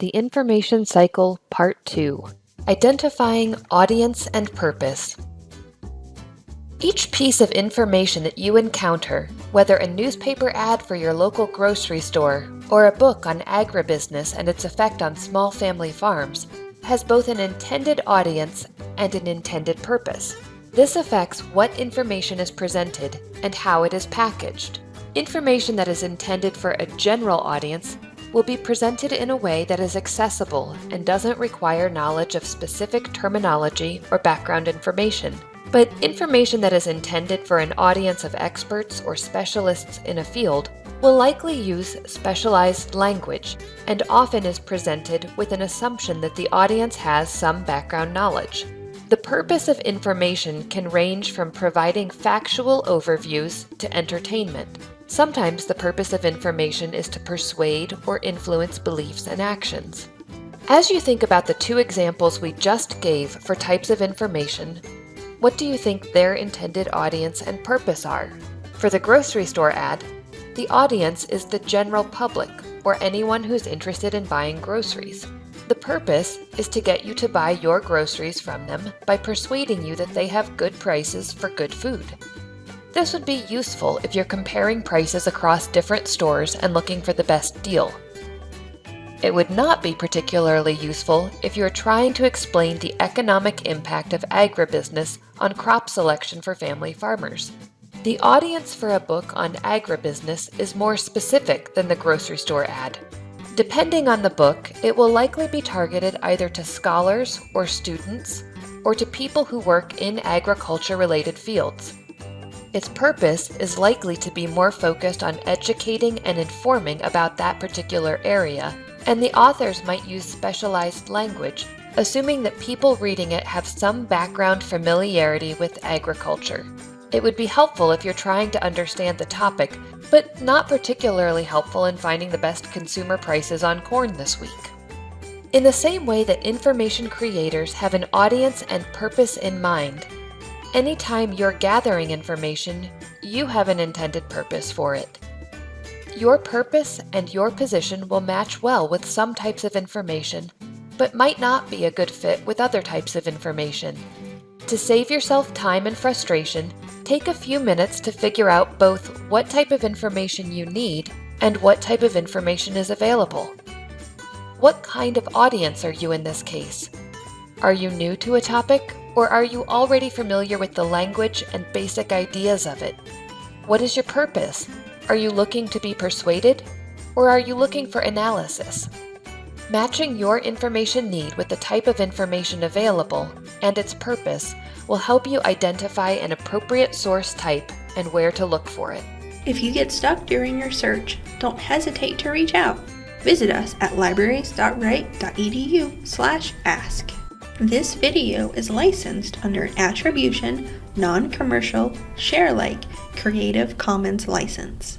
The Information Cycle, Part 2. Identifying Audience and Purpose. Each piece of information that you encounter, whether a newspaper ad for your local grocery store or a book on agribusiness and its effect on small family farms, has both an intended audience and an intended purpose. This affects what information is presented and how it is packaged. Information that is intended for a general audience will be presented in a way that is accessible and doesn't require knowledge of specific terminology or background information. But information that is intended for an audience of experts or specialists in a field will likely use specialized language and often is presented with an assumption that the audience has some background knowledge. The purpose of information can range from providing factual overviews to entertainment. Sometimes the purpose of information is to persuade or influence beliefs and actions. As you think about the two examples we just gave for types of information, what do you think their intended audience and purpose are? For the grocery store ad, the audience is the general public or anyone who's interested in buying groceries. The purpose is to get you to buy your groceries from them by persuading you that they have good prices for good food. This would be useful if you're comparing prices across different stores and looking for the best deal. It would not be particularly useful if you're trying to explain the economic impact of agribusiness on crop selection for family farmers. The audience for a book on agribusiness is more specific than the grocery store ad. Depending on the book, it will likely be targeted either to scholars or students, or to people who work in agriculture-related fields. Its purpose is likely to be more focused on educating and informing about that particular area, and the authors might use specialized language, assuming that people reading it have some background familiarity with agriculture. It would be helpful if you're trying to understand the topic, but not particularly helpful in finding the best consumer prices on corn this week. In the same way that information creators have an audience and purpose in mind, anytime you're gathering information, you have an intended purpose for it. Your purpose and your position will match well with some types of information, but might not be a good fit with other types of information. To save yourself time and frustration, take a few minutes to figure out both what type of information you need and what type of information is available. What kind of audience are you in this case? Are you new to a topic, or are you already familiar with the language and basic ideas of it? What is your purpose? Are you looking to be persuaded, or are you looking for analysis? Matching your information need with the type of information available and its purpose will help you identify an appropriate source type and where to look for it. If you get stuck during your search, don't hesitate to reach out. Visit us at libraries.wright.edu/ask. This video is licensed under an Attribution, Non-Commercial, Share-alike, Creative Commons license.